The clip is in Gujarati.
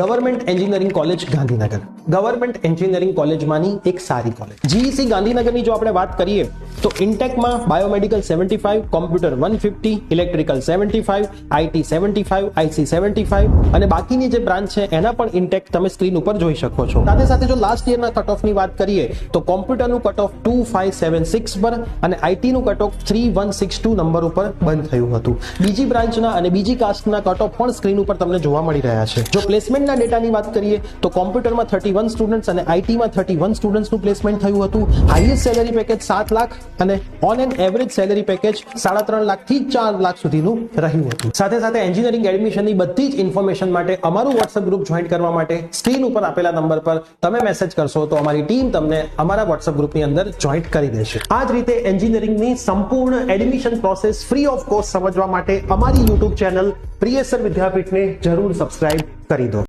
Government engineering college Gandhinagar. Government engineering કોલેજમાંની એક સારી કોલેજ. જીઈસી ગાંધીનગરની જો આપણે વાત કરીએ તો ઇન્ટેકમાં biomedical 75, computer 150, electrical 75, IT 75, IC 75 અને બાકીની જે બ્રાન્ચ છે એના પણ ઇન્ટેક તમે સ્ક્રીન ઉપર જોઈ શકો છો. સાથે સાથે જો લાસ્ટ યરના કટ ઓફની વાત કરીએ તો કોમ્પ્યુટરનું કટ ઓફ 2576 પર અને આઈટીનું કટ ઓફ 3162 નંબર ઉપર બંધ થયું હતું. બીજી બ્રાન્ચના અને બીજી કાસ્ટના કટ ઓફ પણ સ્ક્રીન ઉપર તમને જોવા મળી રહ્યા છે. જો પ્લેસમેન્ટના ડેટાની વાત કરીએ તો કોમ્પ્યુટરમાં 31 સ્ટુડન્ટ્સ અને આઈટીમાં 31 સ્ટુડન્ટ્સનું પ્લેસમેન્ટ થયું હતું. હાઈએસ્ટ સેલેરી પેકેજ 7 લાખ અને on an average salary package 3.5 લાખથી 4 લાખ સુધીનું રહ્યું હતું. સાથે સાથે એન્જિનિયરિંગ એડમિશનની બધી જ ઇન્ફોર્મેશન માટે અમારું વોટ્સએપ ગ્રુપ જોઈન કરવા માટે સ્ક્રીન ઉપર આપેલા નંબર પર તમે મેસેજ કરશો તો અમારી ટીમ તમને અમારા વોટ્સએપ ગ્રુપની અંદર જોઈન કરી દેશે. આ જ રીતે એન્જિનિયરિંગની સંપૂર્ણ admission process free of cost સમજવા માટે અમારી યુટ્યુબ ચેનલ પ્રિયેસર વિદ્યાપીઠને જરૂર સબસ્ક્રાઇબ કરી દો.